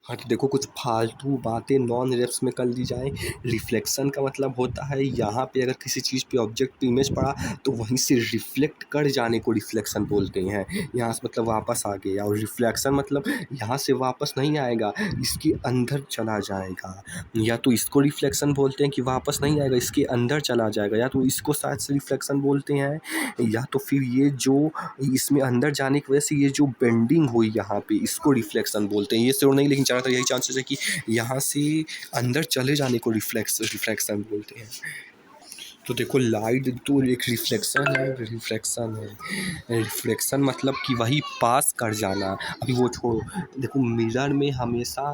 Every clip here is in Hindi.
हाँ, तो देखो कुछ फालतू बातें नॉन रेप्स में कर ली जाएँ। रिफ्लेक्शन का मतलब होता है यहाँ पे अगर किसी चीज़ पे ऑब्जेक्ट पे इमेज पड़ा तो वहीं से रिफ्लेक्ट कर जाने को रिफ्लेक्शन बोलते हैं। यहाँ से मतलब वापस आ गया, और रिफ्लेक्शन मतलब यहाँ से वापस नहीं आएगा, इसके अंदर चला जाएगा। या तो इसको रिफ्लेक्शन बोलते हैं कि वापस नहीं आएगा, इसके अंदर चला जाएगा, या तो इसको शायद से रिफ्लेक्शन बोलते हैं, या तो फिर ये जो इसमें अंदर जाने की वजह से ये जो बेंडिंग हुई यहाँ पे, इसको रिफ्लेक्शन बोलते हैं। ये श्योर नहीं, लेकिन ज़्यादातर यही चांसेस है कि यहाँ से अंदर चले जाने को रिफ्लेक्शन बोलते हैं। तो देखो लाइट तो एक रिफ्लेक्शन है, रिफ्लेक्शन मतलब कि वही पास कर जाना। अभी वो छोड़ो, देखो मिरर में हमेशा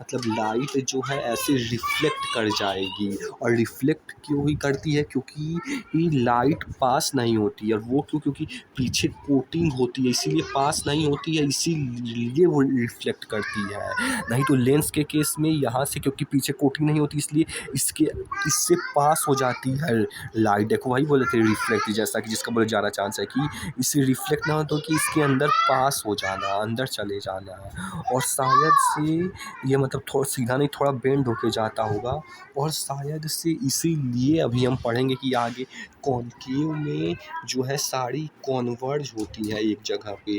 मतलब लाइट जो है ऐसे रिफ्लेक्ट कर जाएगी, और रिफ्लेक्ट क्यों ही करती है, क्योंकि ये लाइट पास नहीं होती है। और वो क्यों, क्योंकि पीछे कोटिंग होती है इसीलिए पास नहीं होती है, इसीलिए वो रिफ्लेक्ट करती है। नहीं तो लेंस के केस में यहाँ से क्योंकि पीछे कोटिंग नहीं होती, इसलिए इससे पास हो जाती है लाइट। देखो वही बोले थे रिफ्लेक्ट, जैसा कि जिसका बोले ज़्यादा चांस है कि इससे रिफ्लेक्ट ना हो तो कि इसके अंदर पास हो जाना, अंदर चले जाना। और शायद से ये मतलब थोड़ा सीधा नहीं, थोड़ा बेंड होके जाता होगा, और शायद से इसीलिए अभी हम पढ़ेंगे कि आगे कॉनकेव में जो है सारी कॉन्वर्ज होती है एक जगह पे,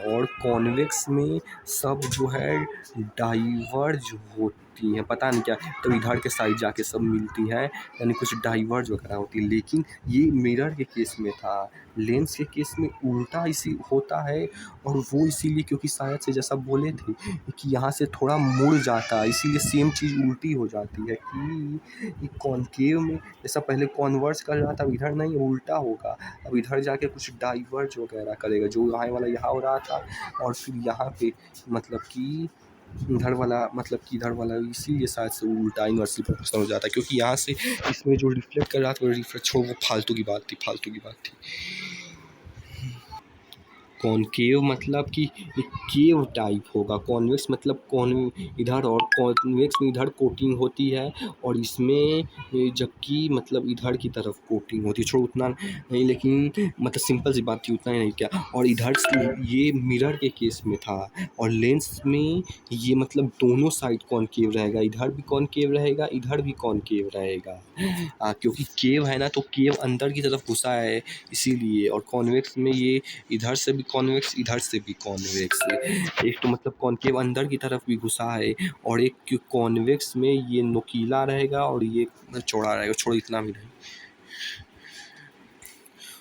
और कॉन्वेक्स में सब जो है डाइवर्ज होती हैं। पता नहीं क्या, तो इधर के साइड जाके सब मिलती हैं, यानी कुछ डाइवर्ज वगैरह होती है। लेकिन ये मिरर के केस में था, लेंस के केस में उल्टा इसी होता है। और वो इसीलिए क्योंकि शायद से जैसा बोले थे कि यहाँ से थोड़ा मुड़ जाता है, इसीलिए सेम चीज़ उल्टी हो जाती है कि कॉनकेव में जैसा पहले कॉन्वर्ज कर रहा था, अब इधर नहीं, उल्टा होगा। अब इधर जाके कुछ डाइवर्ज वगैरह करेगा, जो यहाँ वाला यहाँ हो रहा था, और फिर यहाँ पे मतलब कि इधर वाला मतलब कि इधर वाला, इसीलिए शायद से उल्टा इन्वर्सली प्रोपोर्शनल हो जाता है। क्योंकि यहाँ से इसमें जो रिफ्लेक्ट कर रहा था वो रिफ्लेक्ट, छोड़, वो फालतू की बात थी। कॉनकेव मतलब कि एक केव टाइप होगा, कॉन्वेक्स मतलब इधर, और कॉन्वेक्स में इधर कोटिंग होती है, और इसमें जबकि मतलब इधर की तरफ कोटिंग होती है। छोड़ो उतना नहीं, लेकिन मतलब सिंपल सी बात थी, उतना ही नहीं क्या। और इधर से ये मिरर के केस में था, और लेंस में ये मतलब दोनों साइड कॉनकेव रहेगा, इधर भी कॉनकेव रहेगा, इधर भी कॉनकेव रहेगा। क्योंकि केव है ना, तो केव अंदर की तरफ घुसा है इसीलिए। और कॉन्वेक्स में ये इधर से भी कॉन्वेक्स, इधर से भी कॉन्वेक्स। एक तो मतलब कॉनकेव अंदर की तरफ भी घुसा है, और एक कॉन्वेक्स में ये नुकीला रहेगा और ये चौड़ा रहेगा। छोड़ो इतना भी नहीं।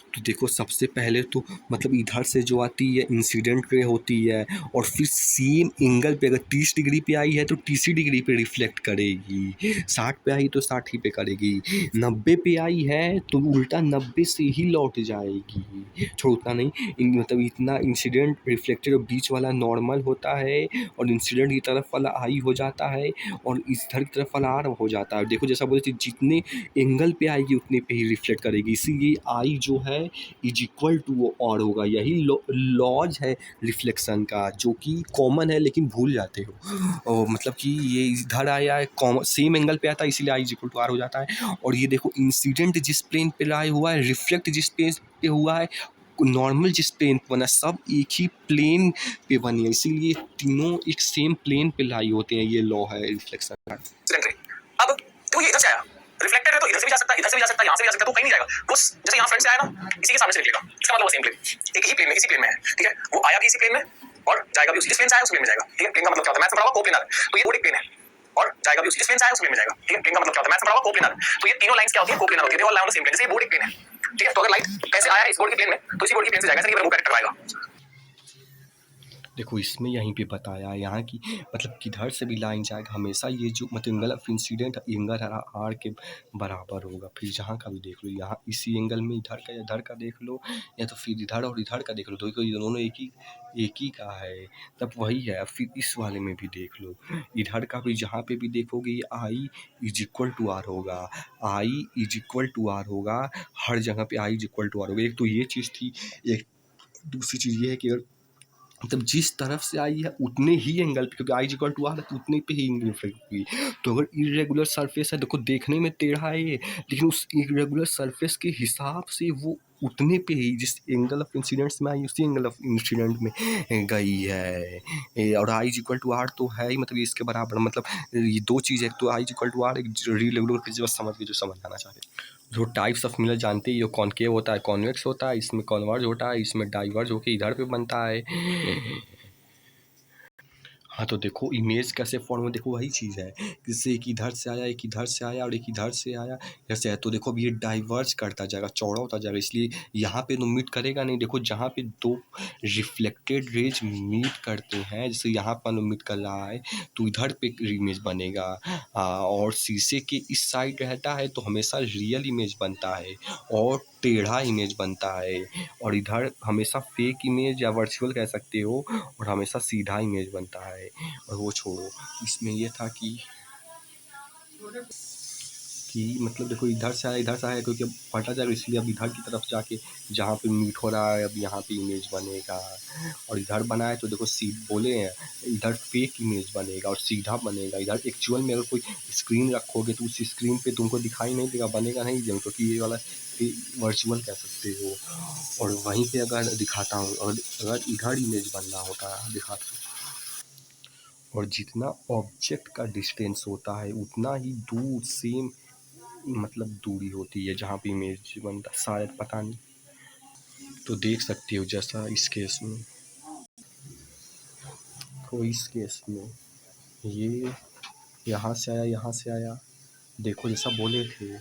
तो देखो सबसे पहले तो मतलब इधर से जो आती है इंसिडेंट रे होती है, और फिर सेम एंगल पे अगर 30 डिग्री पे आई है तो 30 डिग्री पे रिफ्लेक्ट करेगी, 60 पे आई तो 60 ही पे करेगी, 90 पे आई है तो उल्टा 90 से ही लौट जाएगी। छोड़ो उतना नहीं, मतलब इतना इंसिडेंट रिफ्लेक्टेड और बीच वाला नॉर्मल होता है, और इंसिडेंट की तरफ वाला आई हो जाता है, और इधर की तरफ वाला आर हो जाता है। देखो जैसा बोले थे, जितने एंगल पे आएगी उतने पे ही रिफ्लेक्ट करेगी, इसीलिए आई जो है इज इक्वल टू वो और होगा। यही लॉज है रिफ्लेक्शन का, जो कि कॉमन है लेकिन भूल जाते हो। और मतलब कि ये इधर आया है, कॉमन सेम एंगल पे आता है, इसीलिए I is equal to are हो जाता है। और ये देखो इंसिडेंट जिस प्लेन पे लाई हुआ है, रिफ्लेक्ट जिस प्लेन पे हुआ है, नॉर्मल जिस प्लेन पे बना, सब एक ही प्लेन पे बनी है, इसीलिए तीनों एक सेम प्लेन पे लाई होते हैं। ये लॉ है रिफ्लेक्शन का। अब तो ये इधर से आया, रिफ्लेक्टेड है तो इधर से भी जा सकता है, इधर से भी जा सकता है, यहाँ से भी जा सकता है, तो कहीं नहीं जाएगा। वो जैसे यहाँ फ्रंट से आया ना, इसी के सामने से निकलेगा, इसका मतलब वो सेम प्लेन, एक ही प्लेन में, इसी प्लेन में है, ठीक है। वो आया भी इसी प्लेन में और जाएगा भी उसी, जिस प्लेन से आया उस प्लेन में जाएगा, ठीक है। प्लेन का मतलब क्या होता है, मैथ्स में पढ़ा हुआ कोप्लेनर, तो ये बोर्ड एक प्लेन है और जाएगा भी उसी, जिस प्लेन से आया उस प्लेन में जाएगा, ठीक है। प्लेन का मतलब क्या होता है, मैथ्स में पढ़ा हुआ कोप्लेनर, तो ये तीनों लाइंस क्या होती है, कोप्लेनर होती है, they all lie on the same plane. जैसे ये बोर्ड एक प्लेन है, ठीक है, तो अगर लाइट कैसे आया इस बोर्ड के प्लेन में, तो इसी बोर्ड के प्लेन से जाएगा, सर ये वो करेक्ट करवाएगा। देखो इसमें यहीं पे बताया है यहाँ की मतलब किधर से भी लाइन जाएगा, हमेशा ये जो मतलब angle of incident angle r के बराबर होगा। फिर जहाँ का भी देख लो, यहाँ इसी एंगल में इधर का या इधर का देख लो, या तो फिर इधर और इधर का देख लो, तो ये दोनों एक ही का है, तब वही है। फिर इस वाले में भी देख लो, इधर का भी जहाँ पे भी देखोगे ये I is equal to are होगा, I is equal to are होगा, हर जगह पे I is equal to are होगा। एक तो ये चीज़ थी, एक दूसरी चीज़ ये है कि अगर मतलब जिस तरफ से आई है उतने ही एंगल पे, क्योंकि आई इक्वल टू आर है तो उतने पे ही एंगल इफेक्ट होगी। तो अगर इरेगुलर सरफेस है, देखो देखने में टेढ़ा है ये, लेकिन उस इरेगुलर सरफेस के हिसाब से वो उतने पे ही जिस एंगल ऑफ इंसिडेंट्स में आई उसी एंगल ऑफ इंसिडेंट में गई है। और I is equal to are तो है ही, मतलब ये इसके बराबर, मतलब ये दो चीज़ है, तो I is equal to are एक रेगुलर फिजिक्स बस समझ के जो समझ आना चाह रहे। जो टाइप्स ऑफ मिरर जानते ही हो, कॉनकेव होता है, कॉन्वेक्स होता है, इसमें कॉन्वर्ज होता है, इसमें डाइवर्ज होकर इधर पे बनता है। हाँ, तो देखो इमेज कैसे फॉर्म हुआ, देखो वही चीज़ है, जैसे एक इधर से आया, एक इधर से आया और एक इधर से आया, इधर से आया, तो देखो अब ये डाइवर्ज करता जाएगा, चौड़ा होता जाएगा, इसलिए यहाँ पे तो मीट करेगा नहीं। देखो जहाँ पे दो रिफ्लेक्टेड रेज मीट करते हैं, जैसे यहाँ पर मीट कर रहा है, तो इधर पे इमेज बनेगा। और शीशे के इस साइड रहता है तो हमेशा रियल इमेज बनता है और टेढ़ा इमेज बनता है, और इधर हमेशा फेक इमेज या वर्चुअल कह सकते हो, और हमेशा सीधा इमेज बनता है। और वो छोड़ो, इसमें ये था कि मतलब देखो इधर से आया क्योंकि अब फटा जाएगा, इसलिए अब इधर की तरफ जाके जहाँ पे मीट हो रहा है अब यहाँ पे इमेज बनेगा। और इधर बना है तो देखो बोले हैं इधर फेक इमेज बनेगा और सीधा बनेगा। इधर एक्चुअल में अगर कोई स्क्रीन रखोगे तो उस स्क्रीन पे तुमको दिखाई नहीं देगा, बनेगा नहीं जब, क्योंकि ये वाला वर्चुअल कह सकते हो। और वहीं पे अगर दिखाता हूँ, अगर इधर इमेज बनना होता है दिखाता हूँ, और जितना ऑब्जेक्ट का डिस्टेंस होता है उतना ही दूर सेम मतलब दूरी होती है जहाँ पे इमेज बनता, शायद पता नहीं। तो देख सकते हो जैसा इस केस में, तो इस केस में ये यहाँ से आया, यहाँ से आया, देखो जैसा बोले थे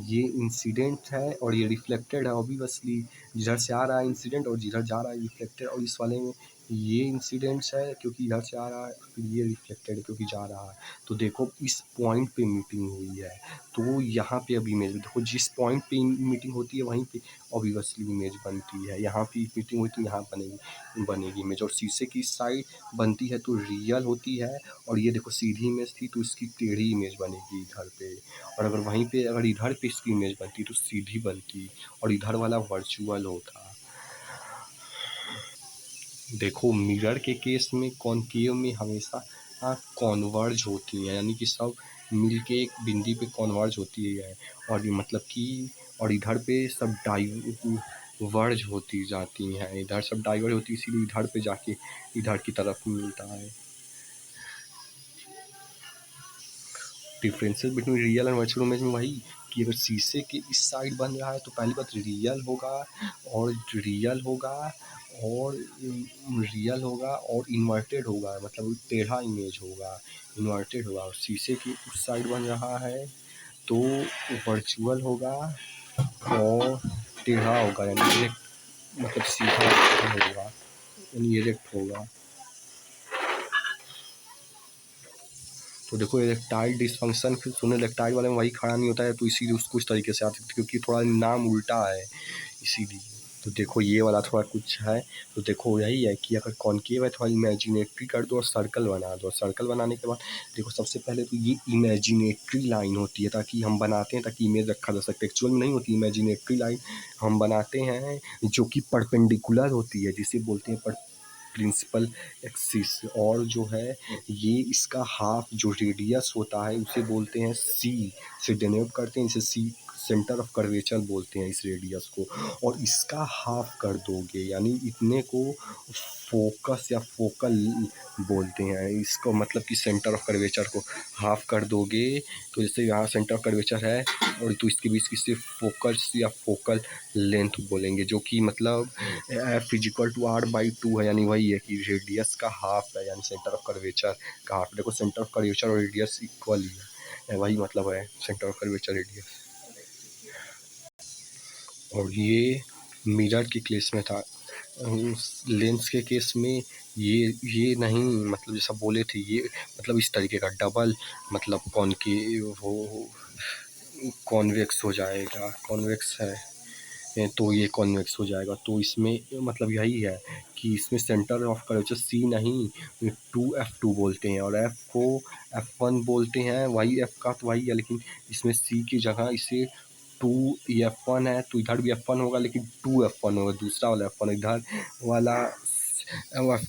ये इंसिडेंट है और ये रिफ्लेक्टेड है ऑब्वियसली, जिधर से आ रहा है इंसिडेंट और जिधर जा रहा है रिफ्लेक्टेड। और इस वाले में ये इंसिडेंट्स है क्योंकि इधर से आ रहा है, फिर ये रिफ्लेक्टेड है क्योंकि जा रहा है। तो देखो इस पॉइंट पे मीटिंग हुई है, तो यहाँ पे अब इमेज देखो, जिस पॉइंट पे मीटिंग होती है वहीं पे ऑब्वियसली इमेज बनती है। यहाँ पे मीटिंग हुई तो यहाँ बनेगी इमेज, और शीशे की साइड बनती है तो रियल होती है। और ये देखो सीधी इमेज थी तो इसकी टेढ़ी इमेज बनेगी इधर पे, और अगर वहीं पे अगर इधर पे इसकी इमेज बनती तो सीधी बनती और इधर वाला वर्चुअल होता। देखो मिरर के केस में कॉनकेव में हमेशा कॉन्वर्ज होती है, यानी कि सब मिल के एक बिंदी पे कॉन्वर्ज होती है, और ये मतलब कि और इधर पे सब डाइवर्ज होती जाती हैं, इधर सब डाइवर्ज होती है, इसीलिए इधर पे जाके इधर की तरफ मिलता है। Differences between real and virtual image में वही कि अगर शीशे के इस साइड बन रहा है तो पहली बात रियल होगा, और रियल होगा और इन्वर्टेड होगा, मतलब टेढ़ा इमेज होगा, इन्वर्टेड होगा। और शीशे की उस साइड बन रहा है तो वर्चुअल होगा और टेढ़ा होगा, यानी इरेक्ट, मतलब सीधा होगा, यानी इरेक्ट होगा। तो देखो इरेक्टाइल डिसफंक्शन, फिर सुने इरेक्टाइल वाले में वही खड़ा नहीं होता है, तो इसीलिए उसको इस तरीके से आती है क्योंकि थोड़ा नाम उल्टा है इसीलिए। तो देखो ये वाला थोड़ा कुछ है, तो देखो यही है कि अगर कॉनकेव है थोड़ा इमेजिनेटरी कर दो और सर्कल बना दो। सर्कल बनाने के बाद देखो सबसे पहले तो ये इमेजिनेटरी लाइन होती है ताकि हम बनाते हैं ताकि इमेज रखा जा सकता है, एक्चुअल में नहीं होती इमेजिनेटरी लाइन हम बनाते हैं जो कि परपेंडिकुलर होती है, जिसे बोलते हैं प्रिंसिपल एक्सिस। और जो है ये इसका हाफ जो रेडियस होता है उसे बोलते हैं सी से डिनोट करते हैं, इसे सी सेंटर ऑफ कर्वेचर बोलते हैं इस रेडियस को। और इसका हाफ कर दोगे यानी इतने को फोकस या फोकल बोलते हैं, इसको मतलब कि सेंटर ऑफ कर्वेचर को हाफ कर दोगे तो जैसे यहाँ सेंटर ऑफ कर्वेचर है और तो इसके बीच की सिर्फ फोकस या फोकल लेंथ बोलेंगे, जो कि मतलब f is equal to r by 2 है, यानी वही है कि रेडियस का हाफ है, यानी सेंटर ऑफ कर्वेचर का हाफ। देखो सेंटर ऑफ कर्वेचर और रेडियस इक्वल ही है, वही मतलब है सेंटर ऑफ कर्वेचर रेडियस। और ये मिरर के केस में था, लेंस के केस में ये नहीं, मतलब जैसा बोले थे ये मतलब इस तरीके का डबल मतलब वो कॉन्वेक्स हो जाएगा, कॉन्वेक्स है तो ये कॉन्वेक्स हो जाएगा। तो इसमें मतलब यही है कि इसमें सेंटर ऑफ कर्वेचर सी नहीं 2f2 बोलते हैं और f को f1 बोलते हैं, वही f का तो वही है, लेकिन इसमें c की जगह इसे 2f1 है तो इधर भी f1 होगा लेकिन 2f1 होगा, दूसरा वाला f1 इधर वाला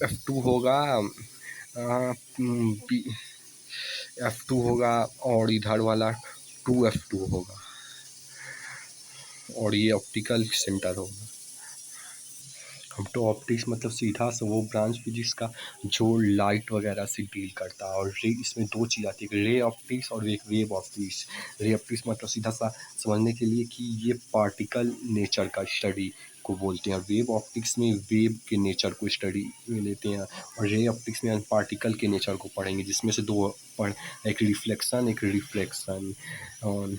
f2 होगा, f2 होगा और इधर वाला 2f2 होगा। और ये ऑप्टिकल सेंटर होगा। हम तो ऑप्टिक्स मतलब सीधा से वो ब्रांच फिजिक्स का जो लाइट वगैरह से डील करता है। और रे इसमें दो चीज़ आती है, एक रे ऑप्टिक्स और एक वेव ऑप्टिक्स। रे ऑप्टिक्स मतलब सीधा सा समझने के लिए कि ये पार्टिकल नेचर का स्टडी को बोलते हैं, और वेव ऑप्टिक्स में वेव के नेचर को स्टडी में लेते हैं, और रे ऑप्टिक्स में हम पार्टिकल के नेचर को पढ़ेंगे, जिसमें से दो पढ़ एक रिफ्लेक्शन एक रिफ्लेक्शन। और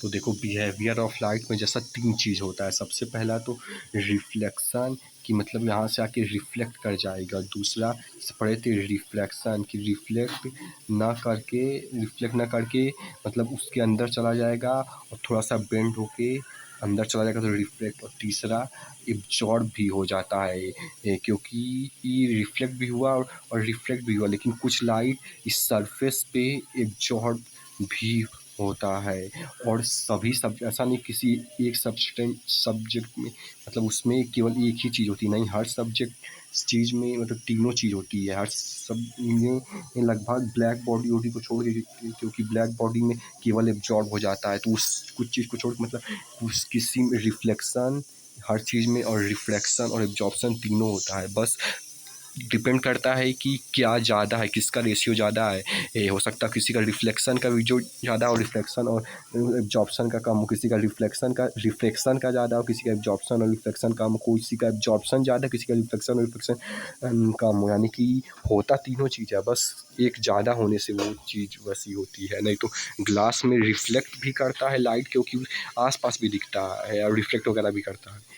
तो देखो बिहेवियर ऑफ लाइट में जैसा तीन चीज़ होता है। सबसे पहला तो रिफ्लेक्शन कि मतलब यहाँ से आके रिफ्लेक्ट कर जाएगा। दूसरा जैसे पढ़े थे रिफ्लेक्शन कि रिफ्लेक्ट ना करके मतलब उसके अंदर चला जाएगा और थोड़ा सा बेंड होके अंदर चला जाएगा तो रिफ्लेक्ट। और तीसरा एब्जॉर्ब भी हो जाता है क्योंकि ये रिफ्लेक्ट भी हुआ और रिफ्लेक्ट भी हुआ, लेकिन कुछ लाइट इस सरफेस पे एब्जॉर्ब भी होता है। और सभी सब ऐसा नहीं किसी एक सब्जेक्ट में मतलब उसमें केवल एक ही चीज़ होती है, नहीं हर सब्जेक्ट चीज़ में मतलब तीनों चीज़ होती है हर सब में लगभग ब्लैक बॉडी वॉडी को छोड़ के, क्योंकि ब्लैक बॉडी में केवल एब्जॉर्ब हो जाता है तो उस कुछ चीज़ को छोड़ के मतलब उस किसी में रिफ्लेक्शन हर चीज़ में और रिफ्लेक्शन और एब्जॉर्प्शन तीनों होता है। बस डिपेंड करता है कि क्या ज़्यादा है, किसका रेशियो ज़्यादा है। ये हो सकता है किसी का रिफ्लेक्शन का भी जो ज़्यादा हो रिफ्लेक्शन और एब्जॉर्प्शन का कम हो, किसी का रिफ्लेक्शन का ज़्यादा हो, किसी का एब्जॉर्प्शन और रिफ्लेक्शन कम हो, किसी का एब्जॉर्प्शन ज़्यादा, किसी का रिफ्लेक्शन और रिफ्लेक्शन कम हो। यानी कि होता तीनों चीज़ है, बस एक ज़्यादा होने से वो चीज़ वैसी होती है। नहीं तो ग्लास में रिफ्लेक्ट भी करता है लाइट क्योंकि आसपास भी दिखता है और रिफ्लेक्ट वगैरह भी करता है।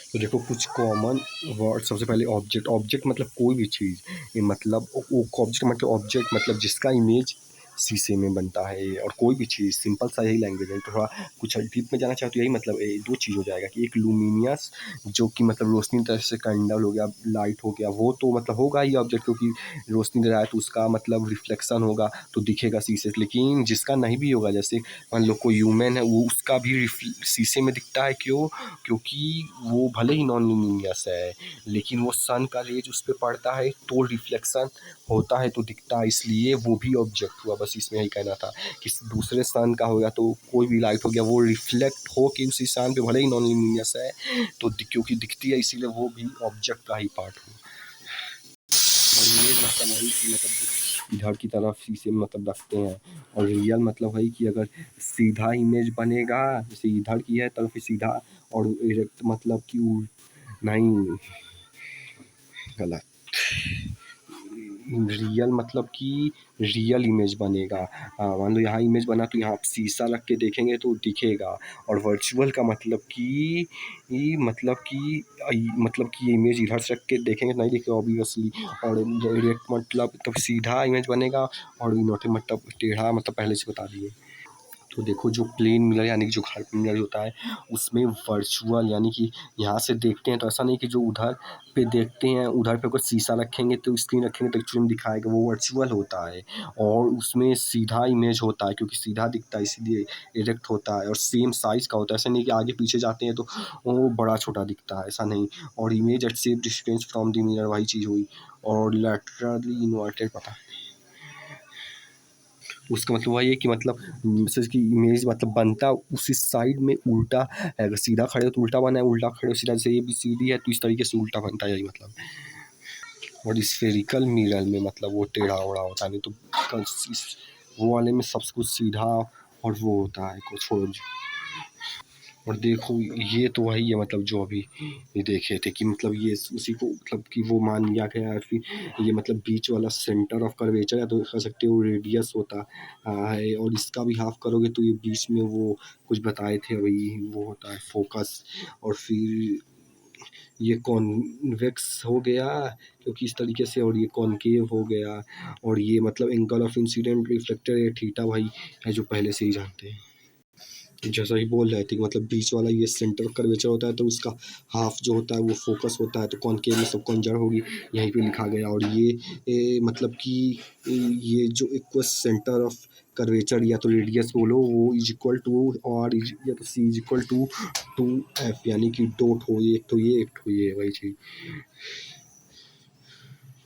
तो देखो कुछ कॉमन वर्ड। सबसे पहले ऑब्जेक्ट। ऑब्जेक्ट मतलब कोई भी चीज़, ये मतलब ऑब्जेक्ट मतलब जिसका इमेज शीशे में बनता है, और कोई भी चीज़ सिंपल सा यही लैंग्वेज है। तो थोड़ा कुछ डीप में जाना चाहो तो यही मतलब दो चीज़ हो जाएगा कि एक लूमिनियस जो कि मतलब रोशनी तरह से कैंडल हो गया, लाइट हो गया, वो तो मतलब होगा ही ऑब्जेक्ट क्योंकि रोशनी दे रहा है तो उसका मतलब रिफ्लेक्शन होगा तो दिखेगा शीशे से। लेकिन जिसका नहीं भी होगा, जैसे मान लो कोई ह्यूमन है वो उसका भी शीशे में दिखता है। क्यों? क्योंकि वो भले ही नॉन लुमिनियस है लेकिन वो सन का रेज उस पर पड़ता है तो रिफ्लेक्शन होता है तो दिखता है, इसलिए वो भी ऑब्जेक्ट हुआ। बस इसमें यही कहना था कि दूसरे सन का हो गया तो कोई भी लाइट हो गया वो रिफ्लेक्ट हो कि उसी सन पे भले ही नॉन लुमिनियस है तो क्योंकि दिखती है इसीलिए वो भी ऑब्जेक्ट का ही पार्ट हुआ। और ये मतलब वही कि मतलब इधर की तरफ शीशे में मतलब रखते हैं। और रियल मतलब वही कि अगर सीधा इमेज बनेगा जैसे इधर की है तरफ सीधा, और इरेक्ट मतलब कि नहीं गलत। रियल मतलब कि रियल इमेज बनेगा। मान लो यहाँ इमेज बना तो यहाँ शीशा रख के देखेंगे तो दिखेगा। और वर्चुअल का मतलब कि मतलब कि इमेज इधर से रख के देखेंगे तो नहीं दिखेगा ऑब्वियसली। और डायरेक्ट मतलब तब सीधा इमेज बनेगा, और इनवर्टेड मतलब टेढ़ा मतलब पहले से बता दिए। तो देखो जो प्लेन मिरर यानी कि जो घर पे मिरर होता है उसमें वर्चुअल यानी कि यहाँ से देखते हैं तो ऐसा नहीं कि जो उधर पे देखते हैं उधर पे अगर शीशा रखेंगे तो स्क्रीन रखेंगे तो एक्चुअली में दिखाएगा, वो वर्चुअल होता है। और उसमें सीधा इमेज होता है क्योंकि सीधा दिखता है इसीलिए इरेक्ट होता है, और सेम साइज़ का होता है। ऐसा नहीं कि आगे पीछे जाते हैं तो वो बड़ा छोटा दिखता है, ऐसा नहीं। और image at same distance from the mirror वही चीज़ हुई। और लैटरली इन्वर्टेड पता उसका मतलब वही है कि मतलब जैसे कि इमेज मतलब बनता उसी साइड में उल्टा है। अगर सीधा खड़े हो तो उल्टा बना है, उल्टा खड़े हो सीधा, जैसे ये भी सीधी है तो इस तरीके से उल्टा बनता है, यही मतलब। और स्फेरिकल मिरर में मतलब वो टेढ़ा ओढ़ा होता है, नहीं तो वो वाले में सब कुछ सीधा और वो होता है कुछ छोड़। और देखो ये तो वही है मतलब जो अभी ये देखे थे कि मतलब ये उसी को मतलब कि वो मान लिया गया है। फिर ये मतलब बीच वाला सेंटर ऑफ कर्वेचर है तो कह सकते हो रेडियस होता है, और इसका भी हाफ करोगे तो ये बीच में वो कुछ बताए थे अभी वो होता है फोकस। और फिर ये कॉन्वेक्स हो गया क्योंकि इस तरीके से, और ये कॉनकेव हो गया। और ये मतलब एंगल ऑफ इंसिडेंट रिफ्लेक्टर ये थीटा भाई है जो पहले से ही जानते हैं। जैसा ही बोल रहे थे कि मतलब बीच वाला ये सेंटर कर्वेचर होता है तो उसका हाफ जो होता है वो फोकस होता है, तो कॉनकेव में सब कॉन्जर होगी यहीं पे लिखा गया। और ये मतलब कि ये जो इक्वल सेंटर ऑफ कर्वेचर या तो रेडियस बोलो वो इज इक्वल टू, और या तो सी इज इक्वल टू 2f यानी कि डॉट हो, ये एक तो ये एक तो ये वही चीज़।